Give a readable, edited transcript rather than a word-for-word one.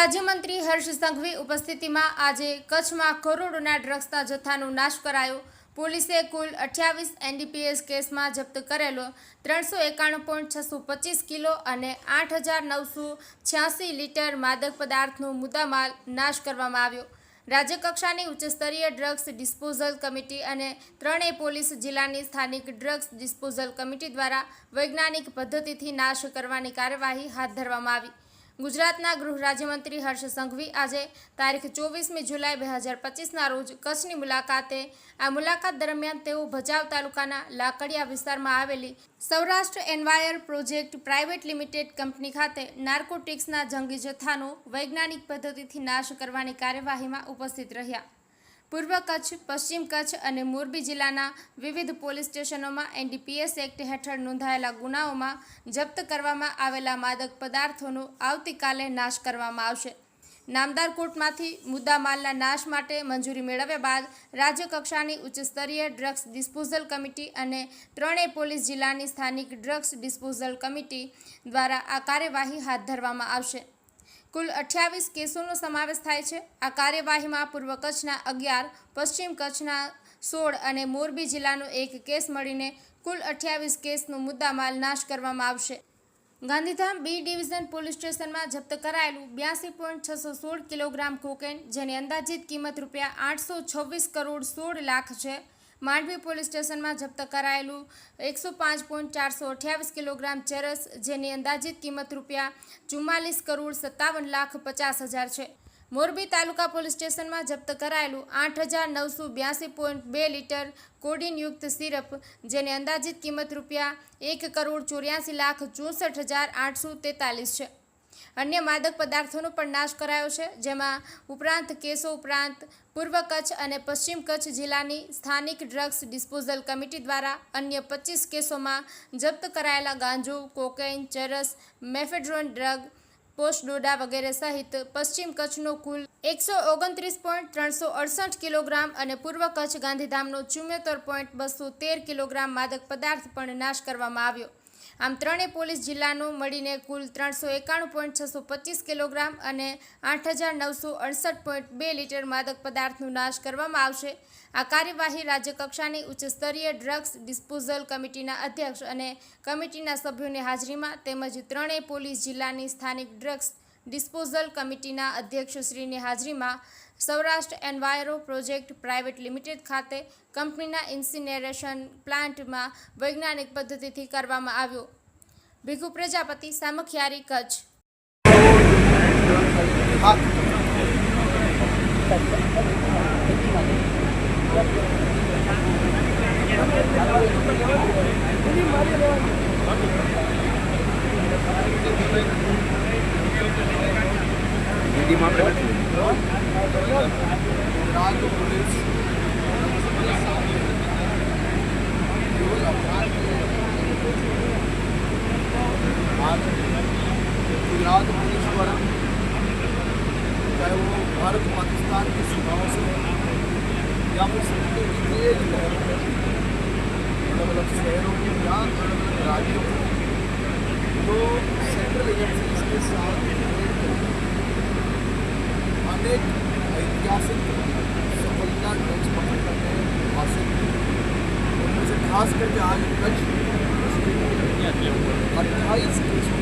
રાજ્યમંત્રી હર્ષ સંઘવી ઉપસ્થિતિમાં આજે કચ્છમાં કરોડોના ડ્રગ્સના જથ્થાનો નાશ કરાયો। પોલીસે કુલ 28 એનડીપીએસ કેસમાં જપ્ત કરેલો 391.625 કિલો અને 8,986 લીટર માદક પદાર્થનો મુદ્દામાલ નાશ કરવામાં આવ્યો। રાજ્યકક્ષાની ઉચ્ચસ્તરીય ડ્રગ્સ ડિસ્પોઝલ કમિટી અને ત્રણેય પોલીસ જિલ્લાની સ્થાનિક ડ્રગ્સ ડિસ્પોઝલ કમિટી દ્વારા વૈજ્ઞાનિક પદ્ધતિથી નાશ કરવાની કાર્યવાહી હાથ ધરવામાં આવી। ગુજરાતના ગૃહ રાજ્યમંત્રી હર્ષ સંઘવી આજે તારીખ 24મી જુલાઈ 2025ના રોજ કચ્છની મુલાકાતે આ મુલાકાત દરમિયાન તેઓ ભચાઉ તાલુકાના લાકડિયા વિસ્તારમાં આવેલી Saurashtra Enviro project private limited company ખાતે નાર્કોટિક્સના જંગી જથ્થાનો વૈજ્ઞાનિક પદ્ધતિથી નાશ કરવાની કાર્યવાહીમાં ઉપસ્થિત રહ્યા। પૂર્વ કચ્છ, પશ્ચિમ કચ્છ અને મોરબી જિલ્લાના વિવિધ પોલીસ સ્ટેશનોમાં એનડીપીએસ એક્ટ હેઠળ નોંધાયેલા ગુનાઓમાં જપ્ત કરવામાં આવેલા માદક પદાર્થોનો આવતીકાલે નાશ કરવામાં આવશે। નામદાર કોર્ટમાંથી મુદ્દામાલના નાશ માટે મંજૂરી મેળવ્યા બાદ રાજ્યકક્ષાની ઉચ્ચસ્તરીય ડ્રગ્સ ડિસ્પોઝલ કમિટી અને ત્રણેય પોલીસ જિલ્લાની સ્થાનિક ડ્રગ્સ ડિસ્પોઝલ કમિટી દ્વારા આ કાર્યવાહી હાથ ધરવામાં આવશે। કુલ 28 કેસોનો સમાવેશ થાય છે। આ કાર્યવાહીમાં પૂર્વ કચ્છના 11, પશ્ચિમ કચ્છના 16 અને મોરબી જિલ્લાનો 1 કેસ મળીને કુલ 28 કેસનો મુદ્દામાલ નાશ કરવામાં આવશે। ગાંધીધામ બી ડિવિઝન પોલીસ સ્ટેશનમાં જપ્ત કરાયેલું 82.616 કિલોગ્રામ કોકેન, જેની અંદાજિત કિંમત રૂપિયા 826 કરોડ 16 લાખ છે। માંડવી પોલીસ સ્ટેશનમાં જપ્ત કરાયેલું 105.428 કિલોગ્રામ ચરસ, જેની અંદાજિત કિંમત રૂપિયા 44 કરોડ 57 લાખ 50 હજાર છે। મોરબી તાલુકા પોલીસ સ્ટેશનમાં જપ્ત કરાયેલું 8,982.2 લીટર કોડીનયુક્ત સિરપ, જેની અંદાજિત કિંમત રૂપિયા 1 કરોડ 84 લાખ 64 હજાર 843 છે। અન્ય માદક પદાર્થોનો પણ નાશ કરાયો છે, જેમાં ઉપરાંત કેસો ઉપરાંત પૂર્વ કચ્છ અને પશ્ચિમ કચ્છ જિલ્લાની સ્થાનિક ડ્રગ્સ ડિસ્પોઝલ કમિટી દ્વારા અન્ય 25 કેસોમાં જપ્ત કરાયેલા ગાંજો, કોકેઇન, ચરસ, મેફેડ્રોન ડ્રગ, પોસ્ટડોડા વગેરે સહિત પશ્ચિમ કચ્છનો કુલ 129.368 કિલોગ્રામ અને પૂર્વ કચ્છ ગાંધીધામનો 74.213 કિલોગ્રામ માદક પદાર્થ પણ નાશ કરવામાં આવ્યો। આમ ત્રણેય પોલીસ જિલ્લાનો મળીને કુલ 391.625 કિલોગ્રામ અને 8,968.2 લીટર માદક પદાર્થનો નાશ કરવામાં આવશે। આ કાર્યવાહી રાજ્યકક્ષાની ઉચ્ચસ્તરીય ડ્રગ્સ ડિસ્પોઝલ કમિટીના અધ્યક્ષ અને કમિટીના સભ્યોની હાજરીમાં તેમજ ત્રણેય પોલીસ જિલ્લાની સ્થાનિક ડ્રગ્સ ડિસ્પોઝલ કમિટીના અધ્યક્ષશ્રીની હાજરીમાં Saurashtra enviro project private limited ખાતે કંપનીના ઇન્સિનેરેશન પ્લાન્ટમાં વૈજ્ઞાનિક પદ્ધતિથી કરવામાં આવ્યો। ભીખુ પ્રજાપતિ, સામખિયારી, કચ્છ। गुजरात पुलिस द्वारा चाहे वो भारत पाकिस्तान की सीमाओं से या फिर समुद्र की तेज लहरों में अलग अलग शहरों में या अलग अलग राज्यों में तो सेंट्रल एजेंसीज के साथ अनेक ऐतिहासिक सफलता ड्रग्स पकड़ करने हासिल की। उनमें से खास करके आज कच्छ 28 केसों